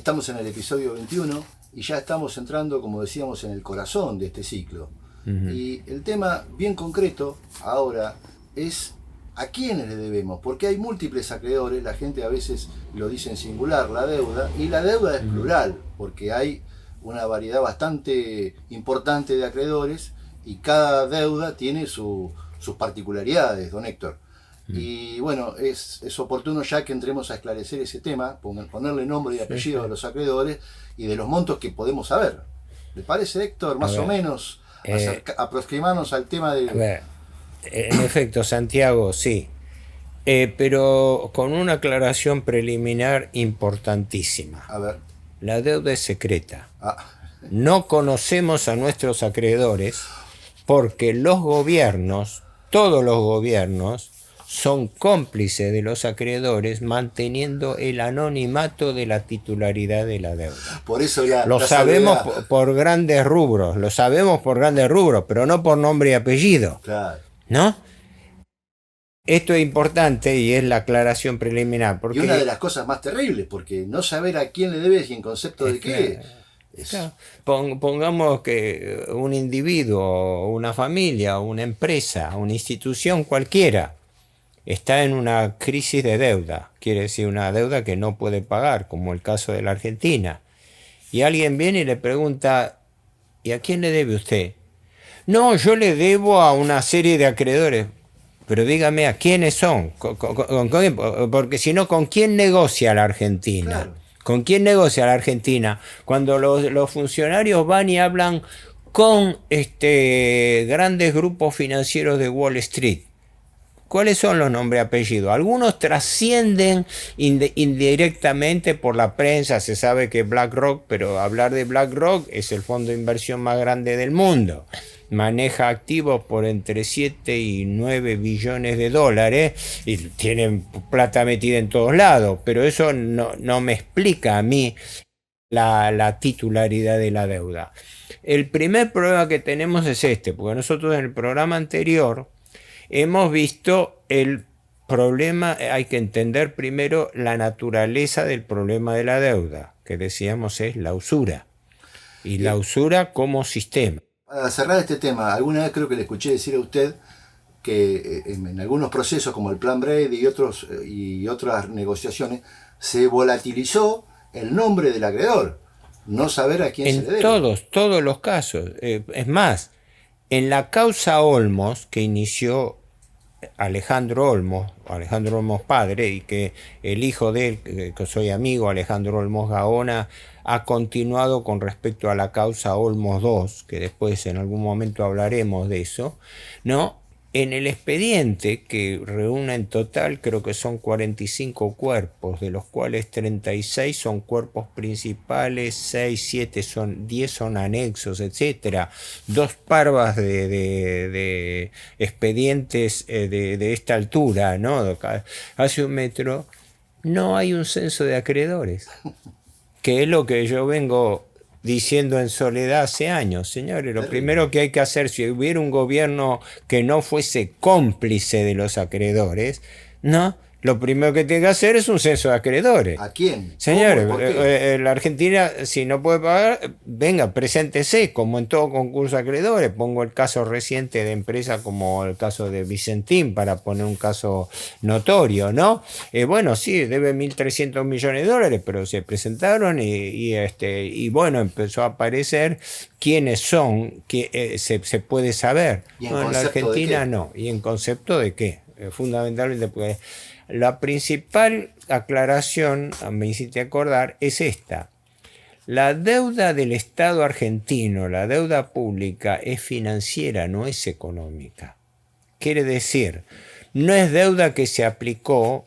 Estamos en el episodio 21 y ya estamos entrando, como decíamos, en el corazón de este ciclo. Y el tema bien concreto ahora es a quiénes le debemos, porque hay múltiples acreedores, la gente a veces lo dice en singular, la deuda, y la deuda es plural, porque hay una variedad bastante importante de acreedores y cada deuda tiene sus particularidades, don Héctor. Y bueno, es oportuno ya que entremos a esclarecer ese tema, ponerle nombre y apellido a los acreedores y de los montos que podemos saber. ¿Le parece, Héctor, más o menos, aproximarnos al tema de... A ver, en efecto, Santiago, sí, pero con una aclaración preliminar importantísima. A ver. La deuda es secreta. Ah. No conocemos a nuestros acreedores porque los gobiernos, todos los gobiernos, son cómplices de los acreedores manteniendo el anonimato de la titularidad de la deuda. Por eso lo sabemos por grandes rubros, pero no por nombre y apellido. Claro. ¿No? Esto es importante y es la aclaración preliminar. Porque y una de las cosas más terribles, porque no saber a quién le debes y en concepto de qué. Claro. Pongamos que un individuo, una familia, una empresa, una institución cualquiera está en una crisis de deuda, quiere decir una deuda que no puede pagar, como el caso de la Argentina. Y alguien viene y le pregunta, ¿y a quién le debe usted? No, yo le debo a una serie de acreedores. Pero dígame, ¿a quiénes son? Porque si no, ¿con quién negocia la Argentina? Claro. ¿Con quién negocia la Argentina? Cuando los funcionarios van y hablan con grandes grupos financieros de Wall Street. ¿Cuáles son los nombres y apellidos? Algunos trascienden indirectamente por la prensa, se sabe que BlackRock, pero hablar de BlackRock es el fondo de inversión más grande del mundo. Maneja activos por entre 7 y 9 billones de dólares y tienen plata metida en todos lados, pero eso no me explica a mí la titularidad de la deuda. El primer problema que tenemos es porque nosotros en el programa anterior hemos visto el problema, hay que entender primero la naturaleza del problema de la deuda, que decíamos es la usura, y la usura como sistema. Para cerrar este tema, alguna vez creo que le escuché decir a usted que en algunos procesos como el Plan Brady y otras negociaciones se volatilizó el nombre del acreedor, no saber a quién se le debe. En todos los casos, es más, en la causa Olmos que inició Alejandro Olmos padre, y que el hijo de él, que soy amigo, Alejandro Olmos Gaona, ha continuado con respecto a la causa Olmos II, que después en algún momento hablaremos de eso, ¿no? En el expediente, que reúne en total, creo que son 45 cuerpos, de los cuales 36 son cuerpos principales, 6, 7 10 son anexos, etc. Dos parvas de expedientes de esta altura, ¿no? Hace un metro, no hay un censo de acreedores, que es lo que yo vengo diciendo en soledad hace años. Señores, lo primero que hay que hacer, si hubiera un gobierno que no fuese cómplice de los acreedores, ¿no? Lo primero que tiene que hacer es un censo de acreedores. ¿A quién? Señores, la Argentina, si no puede pagar, venga, preséntese, como en todo concurso de acreedores. Pongo el caso reciente de empresas como el caso de Vicentín, para poner un caso notorio, ¿no? Bueno, sí, debe 1.300 millones de dólares, pero se presentaron y bueno, empezó a aparecer quiénes son, que se puede saber. No, en la Argentina no. ¿Y en concepto de qué? Fundamentalmente porque la principal aclaración, me hiciste acordar, es esta. La deuda del Estado argentino, la deuda pública, es financiera, no es económica. Quiere decir, no es deuda que se aplicó,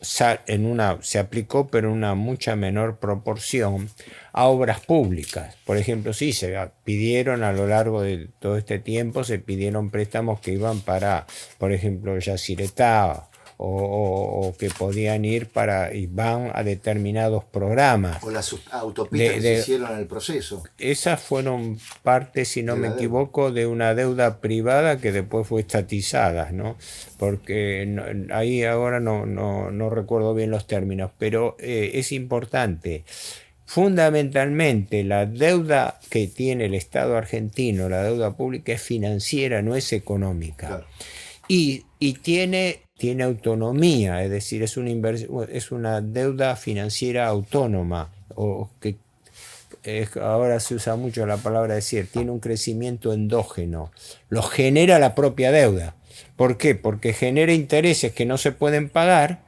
pero en una mucha menor proporción, a obras públicas. Por ejemplo, sí, se pidieron a lo largo de todo este tiempo, se pidieron préstamos que iban para, por ejemplo, Yacyretá, o que podían ir y van a determinados programas. O las autopistas que se hicieron en el proceso. Esas fueron parte, si no me equivoco, de una deuda privada que después fue estatizada, ¿no? Porque ahí ahora no recuerdo bien los términos, pero es importante. fundamentalmente la deuda que tiene el Estado argentino, la deuda pública, es financiera, no es económica. Claro. Y tiene autonomía, es decir, es una deuda financiera autónoma, o que ahora se usa mucho la palabra decir, tiene un crecimiento endógeno, lo genera la propia deuda. ¿Por qué? Porque genera intereses que no se pueden pagar,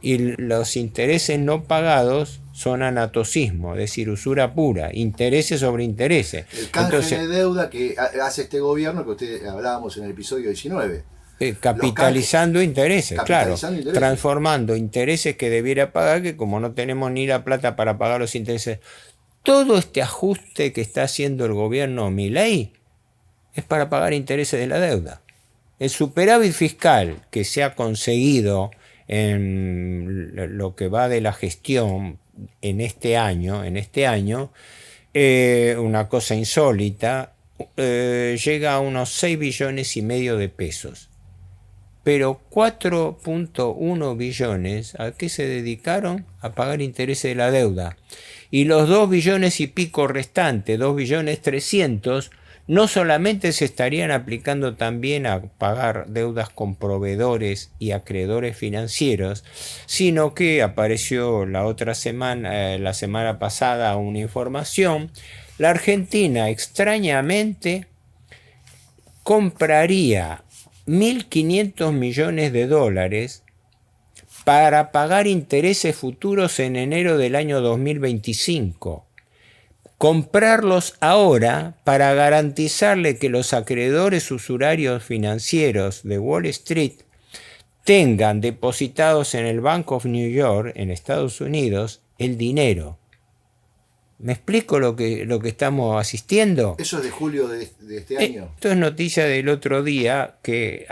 y los intereses no pagados son anatocismo, es decir, usura pura, intereses sobre intereses. El canje de deuda que hace este gobierno, que usted hablábamos en el episodio 19. Capitalizando intereses, claro, transformando intereses que debiera pagar, que como no tenemos ni la plata para pagar los intereses. Todo este ajuste que está haciendo el gobierno Milei es para pagar intereses de la deuda. El superávit fiscal que se ha conseguido en lo que va de la gestión en este año, una cosa insólita, llega a unos 6,5 billones de pesos. Pero 4,1 billones, ¿a qué se dedicaron? A pagar intereses de la deuda. Y los 2 billones y pico restantes, 2,3 billones, no solamente se estarían aplicando también a pagar deudas con proveedores y acreedores financieros, sino que apareció la semana pasada, una información. La Argentina, extrañamente, compraría 1.500 millones de dólares para pagar intereses futuros en enero del año 2025. Comprarlos ahora para garantizarle que los acreedores usurarios financieros de Wall Street tengan depositados en el Bank of New York, en Estados Unidos, el dinero. ¿Me explico lo que estamos asistiendo? ¿Eso es de julio de este año? Esto es noticia del otro día, que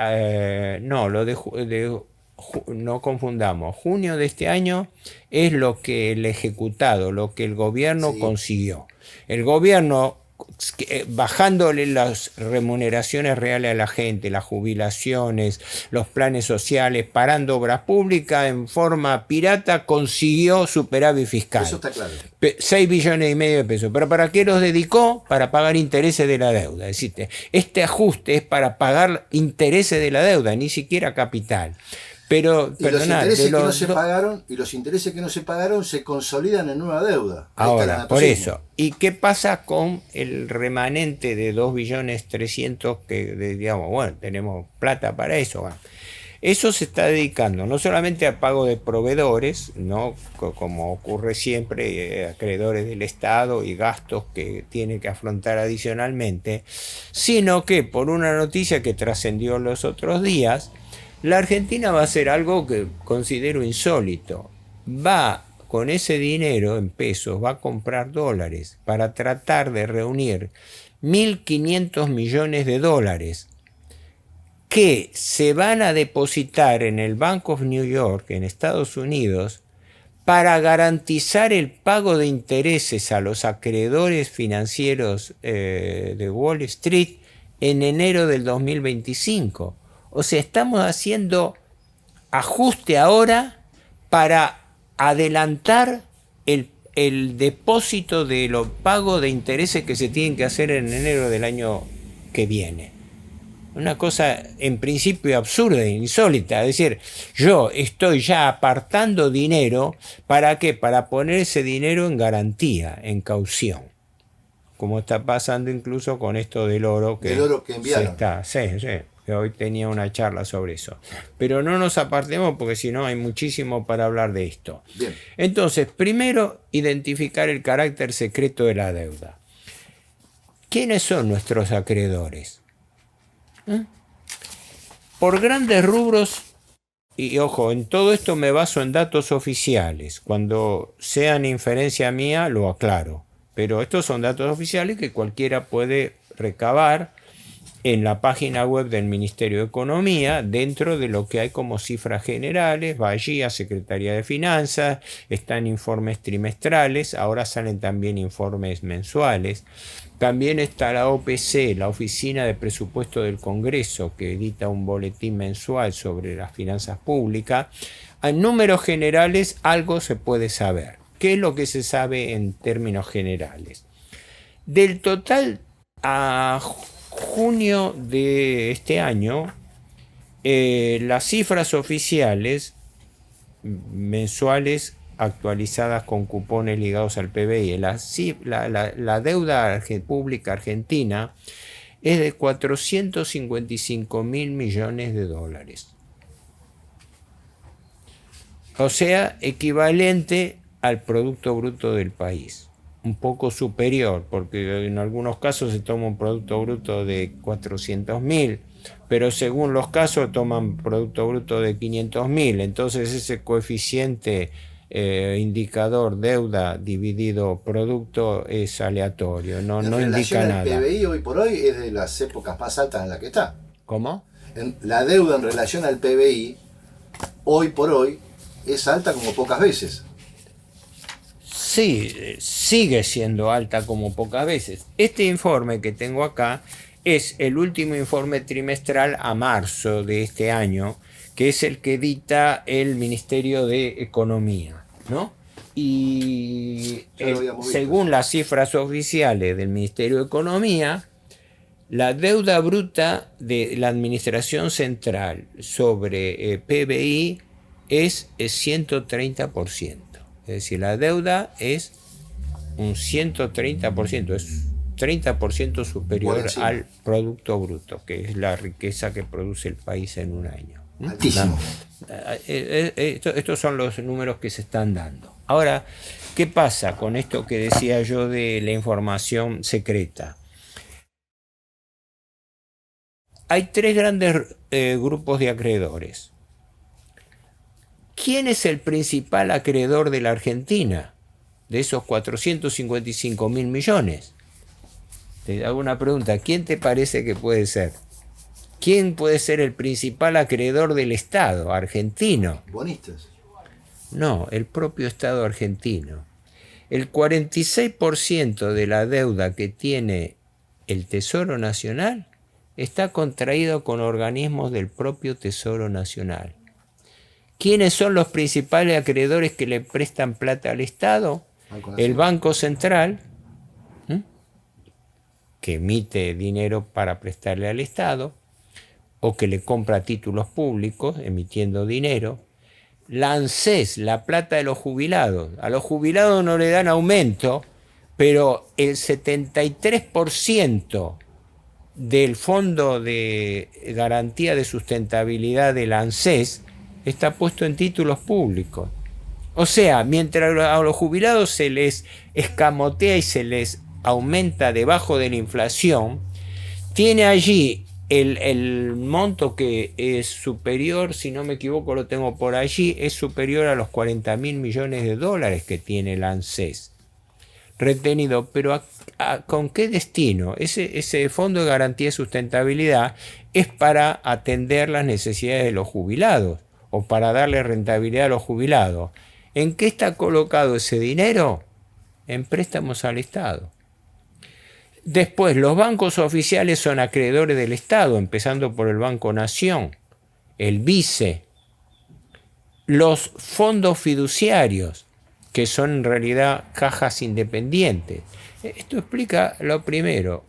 no confundamos. Junio de este año es lo que el ejecutado, lo que el gobierno consiguió. El gobierno, bajándole las remuneraciones reales a la gente, las jubilaciones, los planes sociales, parando obras públicas en forma pirata, consiguió superávit fiscal. Eso está claro. 6,5 billones de pesos. ¿Pero para qué los dedicó? Para pagar intereses de la deuda. Es decir, este ajuste es para pagar intereses de la deuda, ni siquiera capital. Pero, los intereses que no se pagaron se consolidan en nueva deuda. Ahora, por eso. ¿Y qué pasa con el remanente de 2,3 billones que, digamos, bueno, tenemos plata para eso? Bueno, eso se está dedicando no solamente a pago de proveedores, ¿no? Como ocurre siempre, acreedores del Estado y gastos que tiene que afrontar adicionalmente, sino que por una noticia que trascendió los otros días, la Argentina va a hacer algo que considero insólito. Va con ese dinero en pesos, va a comprar dólares para tratar de reunir 1.500 millones de dólares que se van a depositar en el Bank of New York, en Estados Unidos, para garantizar el pago de intereses a los acreedores financieros de Wall Street en enero del 2025. O sea, estamos haciendo ajuste ahora para adelantar el depósito de los pagos de intereses que se tienen que hacer en enero del año que viene. Una cosa en principio absurda e insólita. Es decir, yo estoy ya apartando dinero, ¿para qué? Para poner ese dinero en garantía, en caución. Como está pasando incluso con esto del oro que enviaron. Sí. Que hoy tenía una charla sobre eso. Pero no nos apartemos porque si no hay muchísimo para hablar de esto. Bien. Entonces, primero, identificar el carácter secreto de la deuda. ¿Quiénes son nuestros acreedores? Por grandes rubros, y ojo, en todo esto me baso en datos oficiales. Cuando sean inferencia mía, lo aclaro. Pero estos son datos oficiales que cualquiera puede recabar en la página web del Ministerio de Economía, dentro de lo que hay como cifras generales. Va allí a Secretaría de Finanzas, están informes trimestrales, ahora salen también informes mensuales. También está la OPC, la Oficina de Presupuesto del Congreso, que edita un boletín mensual sobre las finanzas públicas. En números generales algo se puede saber. ¿Qué es lo que se sabe en términos generales? Del total a junio de este año, las cifras oficiales mensuales actualizadas con cupones ligados al PBI, la deuda pública argentina es de 455.000 millones de dólares. O sea, equivalente al Producto Bruto del país. Un poco superior, porque en algunos casos se toma un Producto Bruto de 400.000, pero según los casos toman Producto Bruto de 500.000. Entonces ese coeficiente indicador deuda dividido producto es aleatorio, no indica nada. El PBI hoy por hoy es de las épocas más altas en la que está. ¿Cómo? La deuda en relación al PBI, hoy por hoy, es alta como pocas veces. Sí, sigue siendo alta como pocas veces. Este informe que tengo acá es el último informe trimestral a marzo de este año, que es el que dicta el Ministerio de Economía, ¿no? Y según las cifras oficiales del Ministerio de Economía, la deuda bruta de la Administración Central sobre PBI es 130%. Es decir, la deuda es un 130%, es 30% superior al Producto Bruto, que es la riqueza que produce el país en un año. Altísimo. Estos son los números que se están dando. Ahora, ¿qué pasa con esto que decía yo de la información secreta? Hay tres grandes grupos de acreedores. ¿Quién es el principal acreedor de la Argentina? De esos 455.000 millones. Te hago una pregunta. ¿Quién te parece que puede ser? ¿Quién puede ser el principal acreedor del Estado argentino? Bonistas. No, el propio Estado argentino. El 46% de la deuda que tiene el Tesoro Nacional está contraído con organismos del propio Tesoro Nacional. ¿Quiénes son los principales acreedores que le prestan plata al Estado? El Banco Central, que emite dinero para prestarle al Estado, o que le compra títulos públicos emitiendo dinero. La ANSES, la plata de los jubilados. A los jubilados no le dan aumento, pero el 73% del Fondo de Garantía de Sustentabilidad de la ANSES está puesto en títulos públicos. O sea, mientras a los jubilados se les escamotea y se les aumenta debajo de la inflación, tiene allí el monto que es superior, si no me equivoco lo tengo por allí, es superior a los 40.000 millones de dólares que tiene el ANSES retenido. Pero ¿con qué destino? Ese Fondo de Garantía de Sustentabilidad es para atender las necesidades de los jubilados o para darle rentabilidad a los jubilados. ¿En qué está colocado ese dinero? En préstamos al Estado. Después, los bancos oficiales son acreedores del Estado, empezando por el Banco Nación, el BICE, los fondos fiduciarios, que son en realidad cajas independientes. Esto explica lo primero.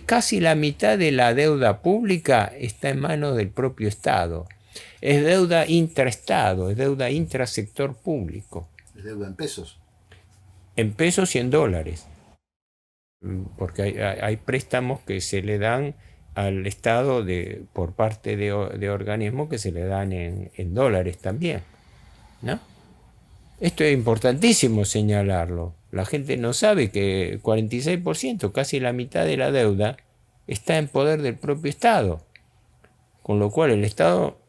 Casi la mitad de la deuda pública está en manos del propio Estado. Es deuda intraestado, es deuda intrasector público. ¿Es deuda en pesos? En pesos y en dólares. Porque hay préstamos que se le dan al Estado por parte de organismos que se le dan en dólares también, ¿no? Esto es importantísimo señalarlo. La gente no sabe que el 46%, casi la mitad de la deuda, está en poder del propio Estado. Con lo cual el Estado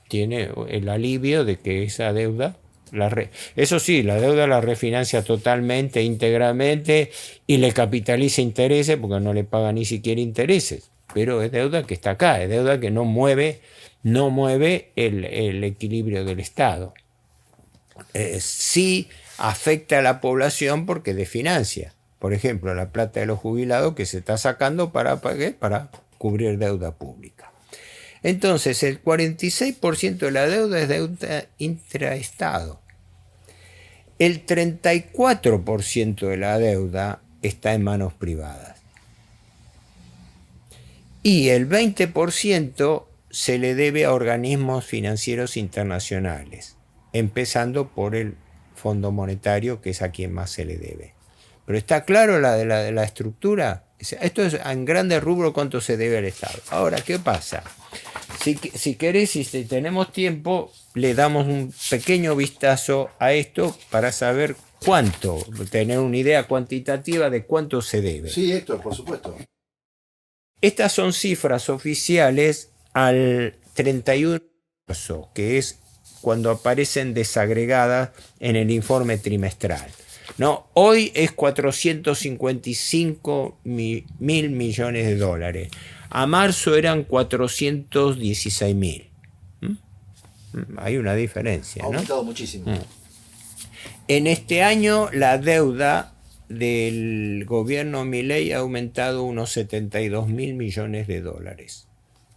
tiene el alivio de que esa deuda, eso sí, la deuda la refinancia totalmente, íntegramente, y le capitaliza intereses porque no le paga ni siquiera intereses. Pero es deuda que está acá, es deuda que no mueve el equilibrio del Estado. Sí afecta a la población porque desfinancia. Por ejemplo, la plata de los jubilados que se está sacando para cubrir deuda pública. Entonces, el 46% de la deuda es deuda intraestado. El 34% de la deuda está en manos privadas. Y el 20% se le debe a organismos financieros internacionales, empezando por el Fondo Monetario, que es a quien más se le debe. Pero está claro la de la estructura. Esto es en grandes rubros cuánto se debe al Estado. Ahora, ¿qué pasa? Si querés y si tenemos tiempo, le damos un pequeño vistazo a esto para saber cuánto, tener una idea cuantitativa de cuánto se debe. Sí, Héctor, por supuesto. Estas son cifras oficiales al 31 de marzo, que es cuando aparecen desagregadas en el informe trimestral. No, hoy es 455 mil millones de dólares. A marzo eran 416 mil. Hay una diferencia, Ha ¿no? aumentado muchísimo. En este año la deuda del gobierno Milei ha aumentado unos 72 mil millones de dólares,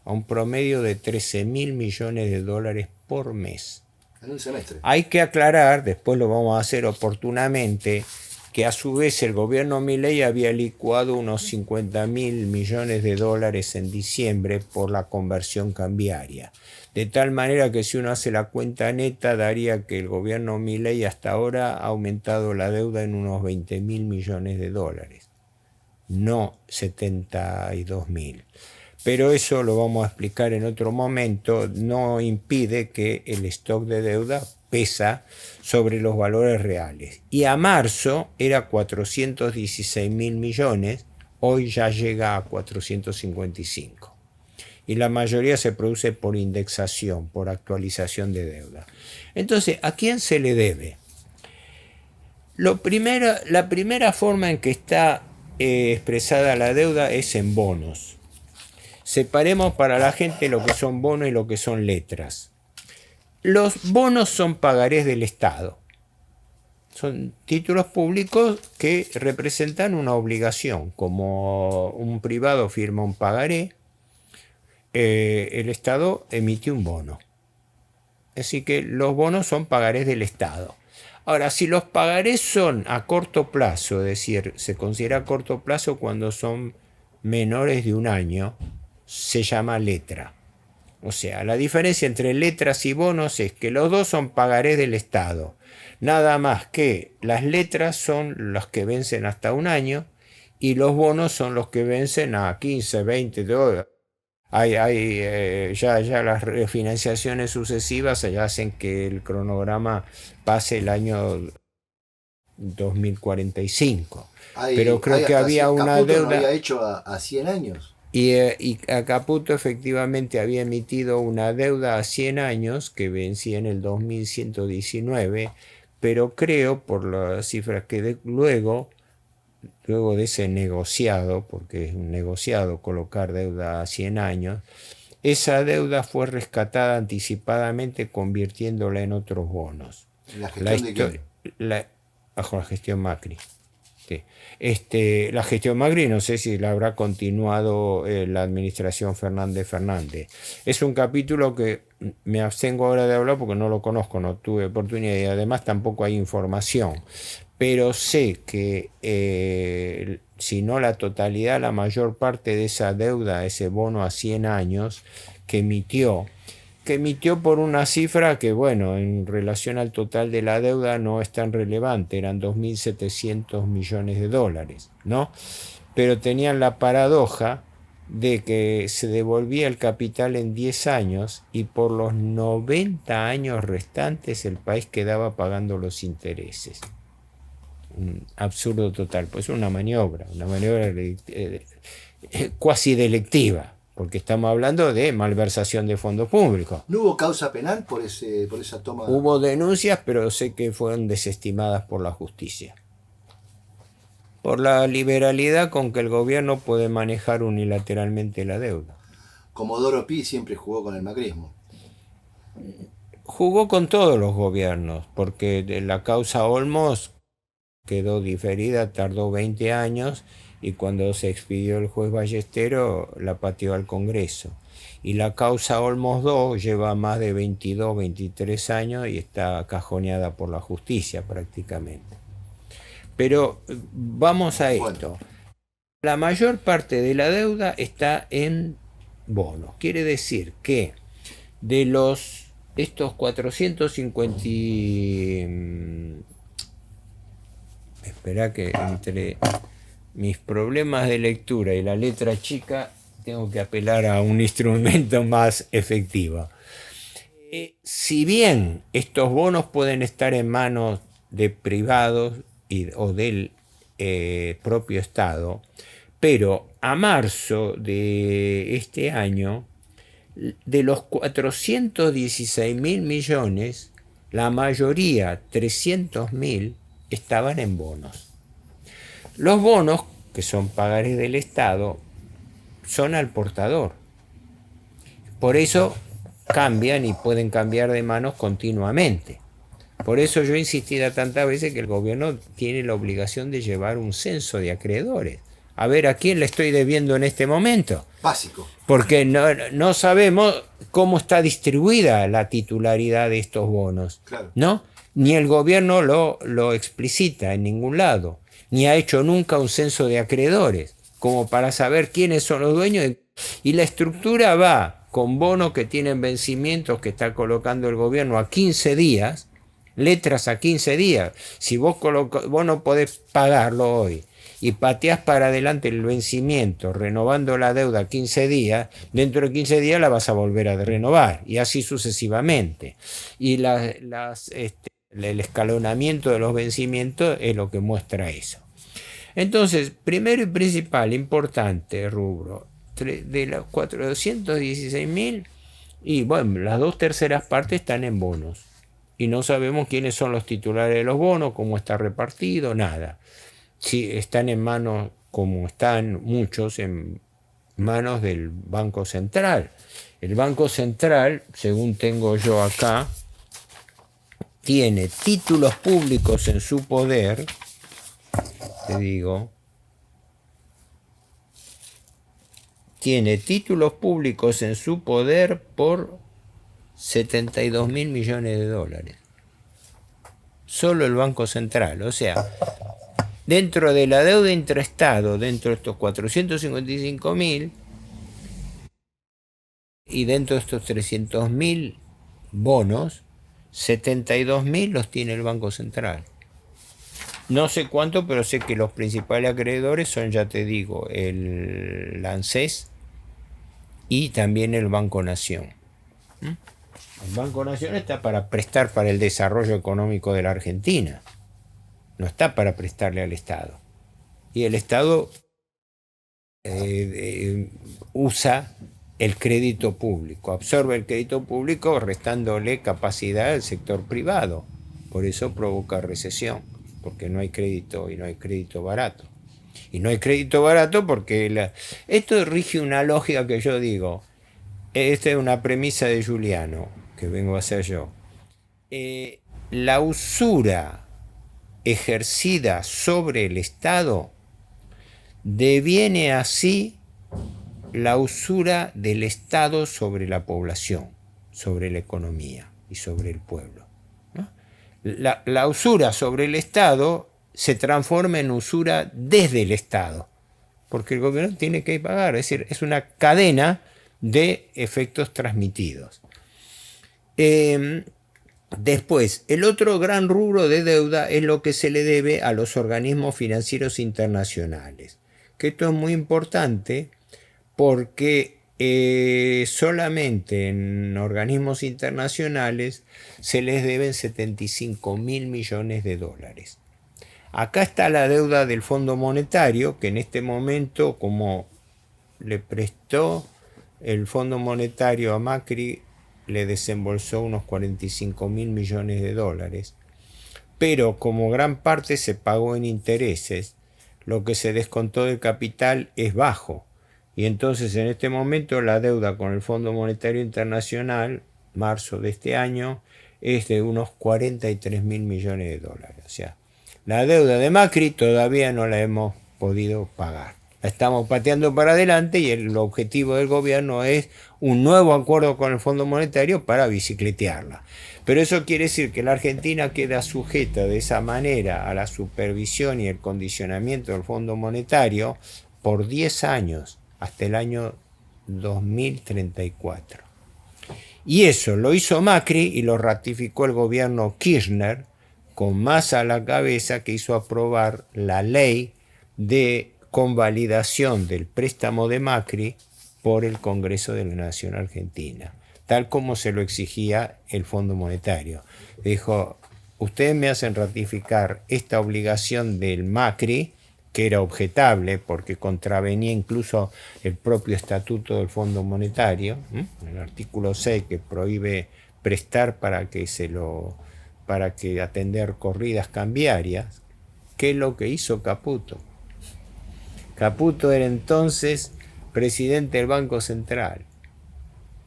a un promedio de 13 mil millones de dólares por mes. En un semestre. Hay que aclarar, después lo vamos a hacer oportunamente, que a su vez el gobierno Milei había licuado unos 50 mil millones de dólares en diciembre por la conversión cambiaria. De tal manera que si uno hace la cuenta neta, daría que el gobierno Milei hasta ahora ha aumentado la deuda en unos 20 mil millones de dólares, no 72 mil. Pero eso lo vamos a explicar en otro momento, no impide que el stock de deuda pesa sobre los valores reales. Y a marzo era 416 mil millones, hoy ya llega a 455. Y la mayoría se produce por indexación, por actualización de deuda. Entonces, ¿a quién se le debe? La primera forma en que está expresada la deuda es en bonos. Separemos para la gente lo que son bonos y lo que son letras. Los bonos son pagarés del Estado. Son títulos públicos que representan una obligación. Como un privado firma un pagaré, el Estado emite un bono. Así que los bonos son pagarés del Estado. Ahora, si los pagarés son a corto plazo, es decir, se considera a corto plazo cuando son menores de un año, se llama letra. O sea, la diferencia entre letras y bonos es que los dos son pagarés del Estado. Nada más que las letras son las que vencen hasta un año y los bonos son los que vencen a 15, 20 dólares. Ya las refinanciaciones sucesivas ya hacen que el cronograma pase el año 2045. Pero creo que había una deuda. No había hecho a 100 años. Y Caputo efectivamente había emitido una deuda a 100 años que vencía en el 2119, pero creo, por las cifras que luego de ese negociado, porque es un negociado colocar deuda a 100 años, esa deuda fue rescatada anticipadamente convirtiéndola en otros bonos. ¿La gestión de quién? Bajo la gestión Macri. Sí. La gestión Macri no sé si la habrá continuado la administración Fernández. Es un capítulo que me abstengo ahora de hablar porque no lo conozco, no tuve oportunidad y además tampoco hay información. Pero sé que si no la totalidad, la mayor parte de esa deuda, ese bono a 100 años que emitió por una cifra que, bueno, en relación al total de la deuda no es tan relevante, eran 2.700 millones de dólares, ¿no? Pero tenían la paradoja de que se devolvía el capital en 10 años y por los 90 años restantes el país quedaba pagando los intereses. Un absurdo total, pues una maniobra cuasi delictiva. Porque estamos hablando de malversación de fondos públicos. ¿No hubo causa penal por esa toma? Hubo denuncias, pero sé que fueron desestimadas por la justicia. Por la liberalidad con que el gobierno puede manejar unilateralmente la deuda. Comodoro Pi siempre jugó con el macrismo. Jugó con todos los gobiernos, porque la causa Olmos quedó diferida, tardó 20 años, y cuando se expidió el juez Ballestero la pateó al Congreso. Y la causa Olmos II lleva más de 22, 23 años y está cajoneada por la justicia prácticamente. Pero vamos a esto. Bueno, La mayor parte de la deuda está en bonos. Quiere decir que de estos 450 espera que entre mis problemas de lectura y la letra chica tengo que apelar a un instrumento más efectivo. Si bien estos bonos pueden estar en manos de privados o del propio Estado, pero a marzo de este año, de los 416.000 millones, la mayoría, 300.000, estaban en bonos. Los bonos, que son pagares del Estado, son al portador. Por eso cambian y pueden cambiar de manos continuamente. Por eso yo he insistido tantas veces que el gobierno tiene la obligación de llevar un censo de acreedores. A ver a quién le estoy debiendo en este momento. básico. Porque no sabemos cómo está distribuida la titularidad de estos bonos. Claro. ¿No? Ni el gobierno lo explicita en ningún lado. Ni ha hecho nunca un censo de acreedores, como para saber quiénes son los dueños. Y la estructura va con bonos que tienen vencimientos que está colocando el gobierno a 15 días, letras a 15 días. Si vos no podés pagarlo hoy y pateás para adelante el vencimiento, renovando la deuda 15 días, dentro de 15 días la vas a volver a renovar, y así sucesivamente. Y el escalonamiento de los vencimientos es lo que muestra eso. Entonces, primero y principal, importante rubro, de los 416.000, y bueno, las 2/3 partes están en bonos. Y no sabemos quiénes son los titulares de los bonos, cómo está repartido, nada. Si están en manos, como están muchos, en manos del Banco Central. El Banco Central, según tengo yo acá, tiene títulos públicos en su poder, te digo, tiene títulos públicos en su poder por 72.000 millones de dólares. Solo el Banco Central, o sea, dentro de la deuda intraestado, dentro de estos 455.000 y dentro de estos 300.000 bonos, 72.000 los tiene el Banco Central. No sé cuánto, pero sé que los principales acreedores son, ya te digo, el ANSES y también el Banco Nación. El Banco Nación está para prestar para el desarrollo económico de la Argentina. No está para prestarle al Estado. Y el Estado usa el crédito público, absorbe el crédito público restándole capacidad al sector privado. Por eso provoca recesión, porque no hay crédito y no hay crédito barato. Y no hay crédito barato porque esto rige una lógica que yo digo. Esta es una premisa de Giuliano, que vengo a hacer yo. La usura ejercida sobre el Estado deviene así la usura del Estado sobre la población, sobre la economía y sobre el pueblo, ¿no? La usura sobre el Estado se transforma en usura desde el Estado, porque el gobierno tiene que pagar, es decir, es una cadena de efectos transmitidos. Después, el otro gran rubro de deuda es lo que se le debe a los organismos financieros internacionales, que esto es muy importante porque solamente en organismos internacionales se les deben 75.000 millones de dólares. Acá está la deuda del Fondo Monetario, que en este momento, como le prestó el Fondo Monetario a Macri, le desembolsó unos 45.000 millones de dólares, pero como gran parte se pagó en intereses, lo que se descontó de capital es bajo, y entonces en este momento la deuda con el Fondo Monetario Internacional, marzo de este año, es de unos 43.000 millones de dólares. O sea, la deuda de Macri todavía no la hemos podido pagar. La estamos pateando para adelante y el objetivo del gobierno es un nuevo acuerdo con el Fondo Monetario para bicicletearla. Pero eso quiere decir que la Argentina queda sujeta de esa manera a la supervisión y el condicionamiento del Fondo Monetario por 10 años, hasta el año 2034. Y eso lo hizo Macri y lo ratificó el gobierno Kirchner, con Massa a la cabeza, que hizo aprobar la ley de convalidación del préstamo de Macri por el Congreso de la Nación Argentina, tal como se lo exigía el Fondo Monetario. Dijo, ustedes me hacen ratificar esta obligación del Macri, que era objetable porque contravenía incluso el propio estatuto del Fondo Monetario, el artículo 6, que prohíbe prestar para que atender corridas cambiarias. ¿Qué es lo que hizo Caputo? Caputo era entonces presidente del Banco Central.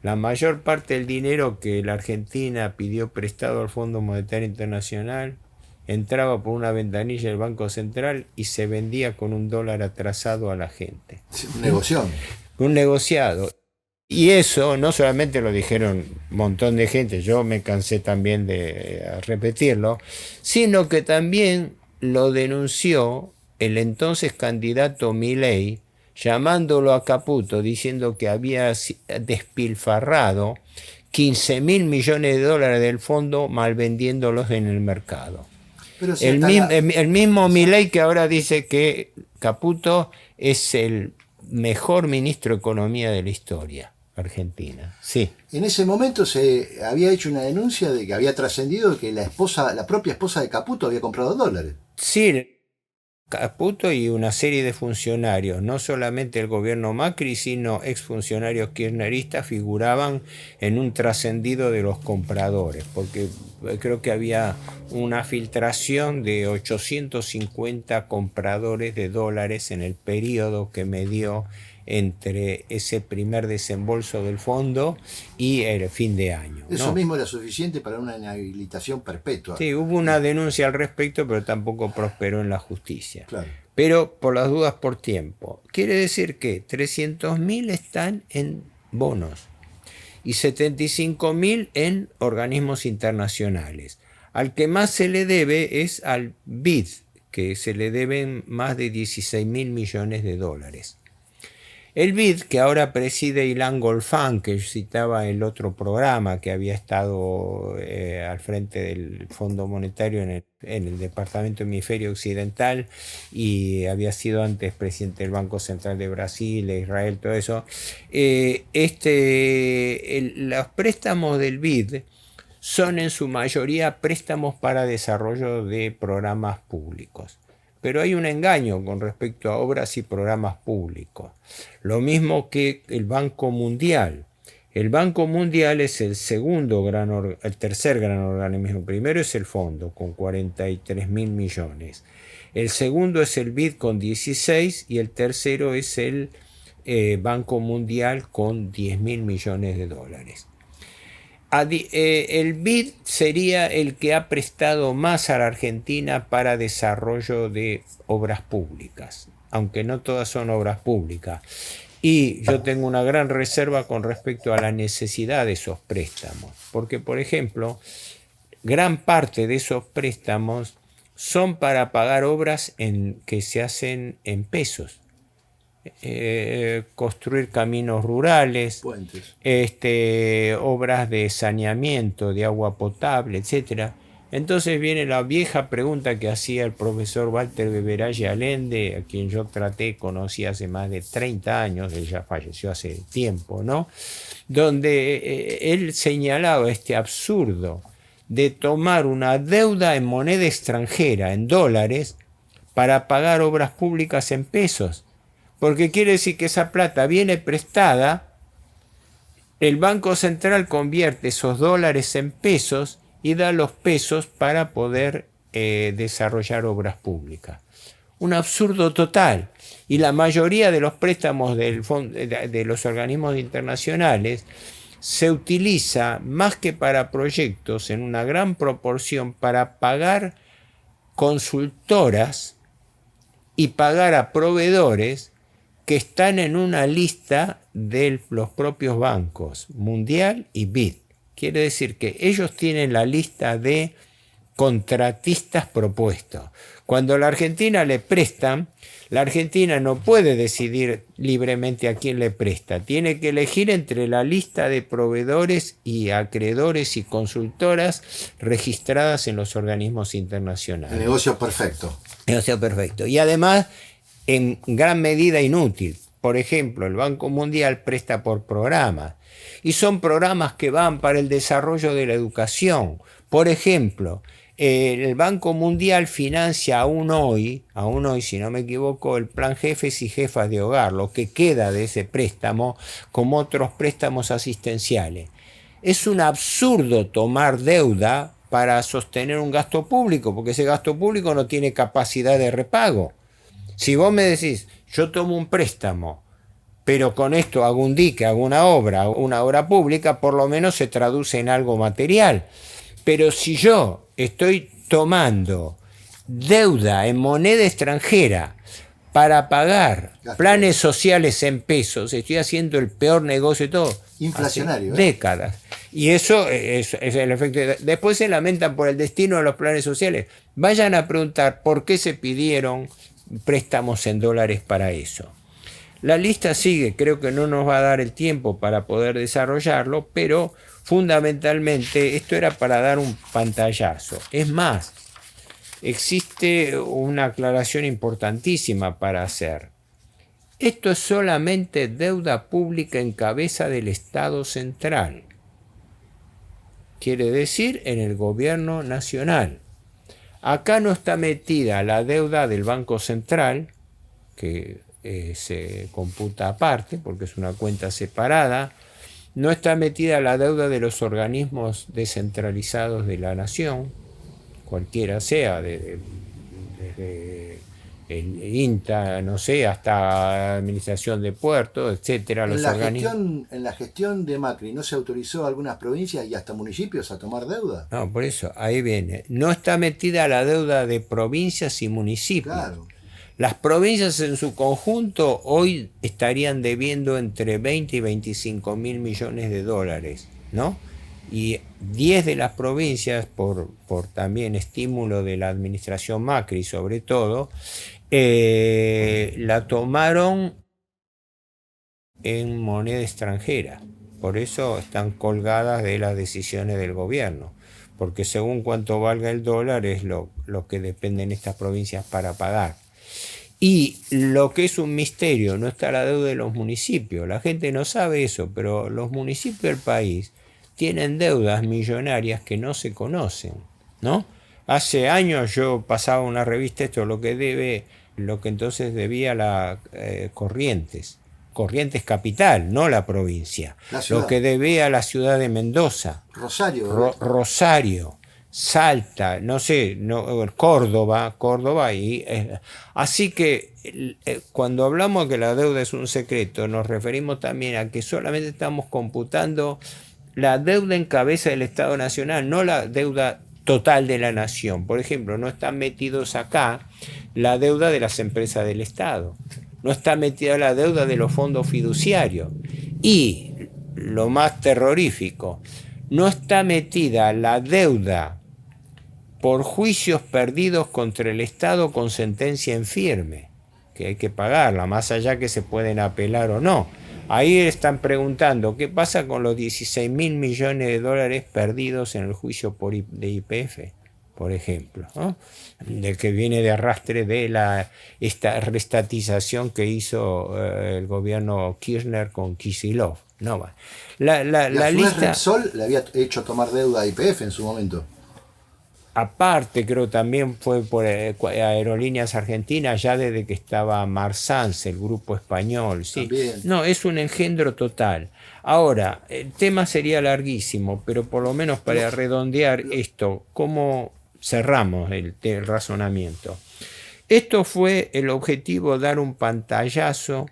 La mayor parte del dinero que la Argentina pidió prestado al Fondo Monetario Internacional entraba por una ventanilla del Banco Central y se vendía con $1 atrasado a la gente. Un negocio. Un negociado. Y eso no solamente lo dijeron un montón de gente, yo me cansé también de repetirlo, sino que también lo denunció el entonces candidato Milei, llamándolo a Caputo, diciendo que había despilfarrado 15.000 millones de dólares del fondo malvendiéndolos en el mercado. Pero si el mismo Milei que ahora dice que Caputo es el mejor ministro de Economía de la historia argentina. Sí. En ese momento se había hecho una denuncia de que había trascendido que la propia esposa de Caputo había comprado dólares. Sí, Caputo y una serie de funcionarios, no solamente el gobierno Macri, sino exfuncionarios kirchneristas, figuraban en un trascendido de los compradores, porque creo que había una filtración de 850 compradores de dólares en el periodo que medió entre ese primer desembolso del fondo y el fin de año. Eso mismo era suficiente para una inhabilitación perpetua. Sí, hubo una denuncia al respecto, pero tampoco prosperó en la justicia. Claro. Pero por las dudas por tiempo. Quiere decir que 300.000 están en bonos y 75.000 en organismos internacionales. Al que más se le debe es al BID, que se le deben más de 16.000 millones de dólares. El BID, que ahora preside Ilan Golfán, que yo citaba en el otro programa, que había estado al frente del Fondo Monetario en el Departamento Hemisferio Occidental y había sido antes presidente del Banco Central de Brasil, de Israel, todo eso. Los préstamos del BID son en su mayoría préstamos para desarrollo de programas públicos. Pero hay un engaño con respecto a obras y programas públicos. Lo mismo que el Banco Mundial. El Banco Mundial es el tercer gran organismo. El primero es el fondo, con 43.000 millones. El segundo es el BID con 16 y el tercero es el Banco Mundial con 10.000 millones de dólares. El BID sería el que ha prestado más a la Argentina para desarrollo de obras públicas, aunque no todas son obras públicas. Y yo tengo una gran reserva con respecto a la necesidad de esos préstamos, porque, por ejemplo, gran parte de esos préstamos son para pagar obras que se hacen en pesos. Construir caminos rurales, puentes, obras de saneamiento de agua potable, etcétera. Entonces viene la vieja pregunta que hacía el profesor Walter Beberage Allende, a quien yo conocí hace más de 30 años, él ya falleció hace tiempo, ¿no? Donde él señalaba este absurdo de tomar una deuda en moneda extranjera, en dólares, para pagar obras públicas en pesos. Porque quiere decir que esa plata viene prestada, el Banco Central convierte esos dólares en pesos y da los pesos para poder desarrollar obras públicas. Un absurdo total. Y la mayoría de los préstamos de los organismos internacionales se utiliza más que para proyectos, en una gran proporción, para pagar consultoras y pagar a proveedores que están en una lista de los propios bancos, Mundial y BID. Quiere decir que ellos tienen la lista de contratistas propuestos. Cuando a la Argentina le prestan, la Argentina no puede decidir libremente a quién le presta. Tiene que elegir entre la lista de proveedores y acreedores y consultoras registradas en los organismos internacionales. El negocio perfecto. Negocio perfecto. Y además, en gran medida inútil. Por ejemplo, el Banco Mundial presta por programas. Y son programas que van para el desarrollo de la educación. Por ejemplo, el Banco Mundial financia aún hoy, si no me equivoco, el plan Jefes y Jefas de Hogar, lo que queda de ese préstamo, como otros préstamos asistenciales. Es un absurdo tomar deuda para sostener un gasto público, porque ese gasto público no tiene capacidad de repago. Si vos me decís, yo tomo un préstamo, pero con esto hago un dique, hago una obra pública, por lo menos se traduce en algo material. Pero si yo estoy tomando deuda en moneda extranjera para pagar planes sociales en pesos, estoy haciendo el peor negocio de todo. Inflacionario. Décadas. Y eso es el efecto. Después se lamentan por el destino de los planes sociales. Vayan a preguntar por qué se pidieron préstamos en dólares para eso. La lista sigue, creo que no nos va a dar el tiempo para poder desarrollarlo, pero fundamentalmente esto era para dar un pantallazo. Es más, existe una aclaración importantísima para hacer. Esto es solamente deuda pública en cabeza del Estado central. Quiere decir en el gobierno nacional. Acá no está metida la deuda del Banco Central, que se computa aparte porque es una cuenta separada. No está metida la deuda de los organismos descentralizados de la nación, cualquiera sea, desde el INTA, no sé, hasta Administración de Puertos, etcétera. En la gestión de Macri, ¿no se autorizó a algunas provincias y hasta municipios a tomar deuda? No, por eso, ahí viene. No está metida la deuda de provincias y municipios. Claro. Las provincias en su conjunto hoy estarían debiendo entre 20 y 25 mil millones de dólares, ¿no? Y 10 de las provincias, por también estímulo de la administración Macri sobre todo, la tomaron en moneda extranjera. Por eso están colgadas de las decisiones del gobierno, porque según cuánto valga el dólar es lo que dependen estas provincias para pagar. Y lo que es un misterio, no está la deuda de los municipios. La gente no sabe eso, pero los municipios del país tienen deudas millonarias que no se conocen, ¿no? Hace años yo pasaba una revista, esto lo que entonces debía la Corrientes Capital, no la provincia. Lo que debía la ciudad de Mendoza. Rosario. Salta, no sé, Córdoba, así que cuando hablamos de que la deuda es un secreto, nos referimos también a que solamente estamos computando la deuda en cabeza del Estado Nacional, no la deuda total de la nación. Por ejemplo, no están metidos acá la deuda de las empresas del Estado, no está metida la deuda de los fondos fiduciarios y, lo más terrorífico, no está metida la deuda por juicios perdidos contra el Estado con sentencia en firme, que hay que pagarla, más allá que se pueden apelar o no. Ahí están preguntando, ¿qué pasa con los 16 mil millones de dólares perdidos en el juicio de YPF, por ejemplo, ¿no? Del que viene de arrastre de esta restatización que hizo el gobierno Kirchner con Kicillof? No, la lista... Repsol le había hecho tomar deuda a YPF en su momento. Aparte, creo también fue por Aerolíneas Argentinas, ya desde que estaba Marsans, el grupo español. ¿Sí? No, es un engendro total. Ahora, el tema sería larguísimo, pero por lo menos para redondear esto, ¿cómo cerramos el razonamiento? Esto fue el objetivo, dar un pantallazo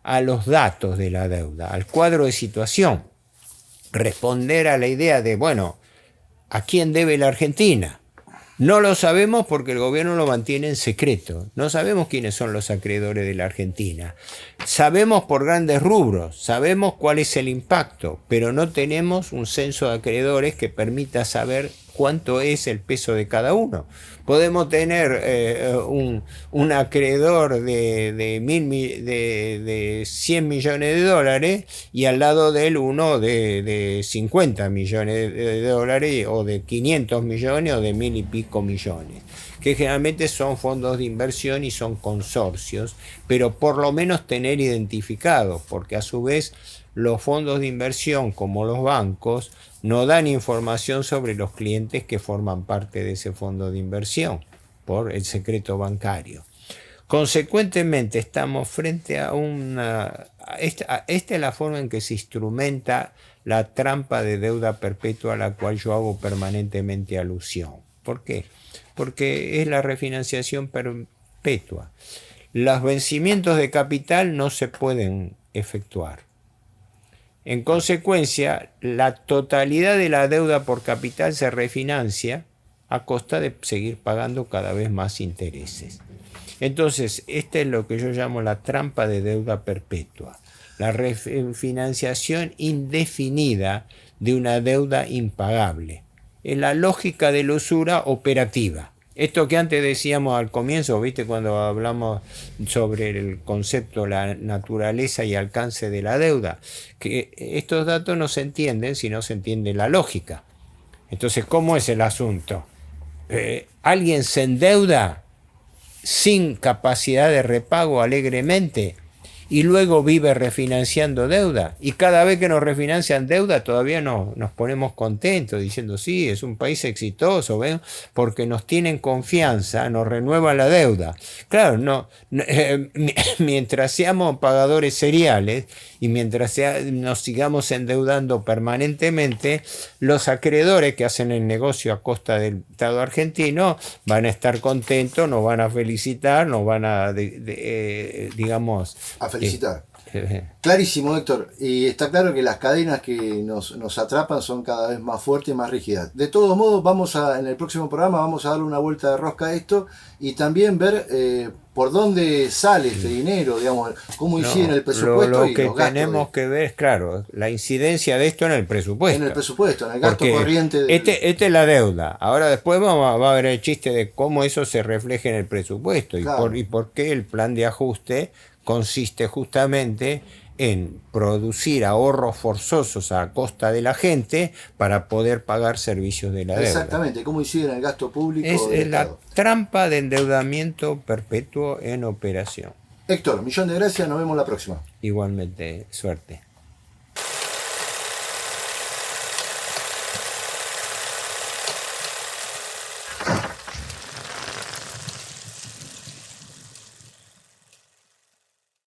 a los datos de la deuda, al cuadro de situación. Responder a la idea de, bueno, ¿a quién debe la Argentina? No lo sabemos porque el gobierno lo mantiene en secreto. No sabemos quiénes son los acreedores de la Argentina. Sabemos por grandes rubros, sabemos cuál es el impacto, pero no tenemos un censo de acreedores que permita saber cuánto es el peso de cada uno. Podemos tener un acreedor de 100 millones de dólares y al lado de él uno de 50 millones de dólares o de 500 millones o de 1000 y pico millones, que generalmente son fondos de inversión y son consorcios, pero por lo menos tener identificados, porque a su vez los fondos de inversión como los bancos no dan información sobre los clientes que forman parte de ese fondo de inversión por el secreto bancario. Consecuentemente estamos frente a esta es la forma en que se instrumenta la trampa de deuda perpetua a la cual yo hago permanentemente alusión. ¿Por qué? Porque es la refinanciación perpetua. Los vencimientos de capital no se pueden efectuar. En consecuencia, la totalidad de la deuda por capital se refinancia a costa de seguir pagando cada vez más intereses. Entonces, esta es lo que yo llamo la trampa de deuda perpetua, la refinanciación indefinida de una deuda impagable. Es la lógica de la usura operativa. Esto que antes decíamos al comienzo, ¿viste? Cuando hablamos sobre el concepto, la naturaleza y alcance de la deuda, que estos datos no se entienden si no se entiende la lógica. Entonces, ¿cómo es el asunto? ¿Alguien se endeuda sin capacidad de repago alegremente y luego vive refinanciando deuda? Y cada vez que nos refinancian deuda todavía nos ponemos contentos diciendo sí, es un país exitoso, ¿ven? Porque nos tienen confianza, nos renuevan la deuda. Claro, mientras seamos pagadores seriales y mientras nos sigamos endeudando permanentemente, los acreedores que hacen el negocio a costa del Estado argentino van a estar contentos, nos van a felicitar, nos van a, digamos... A felicitar. Clarísimo, Héctor. Y está claro que las cadenas que nos atrapan son cada vez más fuertes y más rígidas. De todos modos, en el próximo programa vamos a darle una vuelta de rosca a esto y también ver por dónde sale este dinero, digamos, cómo incide en el presupuesto. Lo que tenemos que ver es, claro, la incidencia de esto en el presupuesto. En el presupuesto, en el gasto corriente. Esta es la deuda. Ahora después va a ver el chiste de cómo eso se refleja en el presupuesto y por qué el plan de ajuste consiste justamente en producir ahorros forzosos a costa de la gente para poder pagar servicios de la deuda. Exactamente, cómo incide en el gasto público. Es la trampa de endeudamiento perpetuo en operación. Héctor, millón de gracias, nos vemos la próxima. Igualmente, suerte.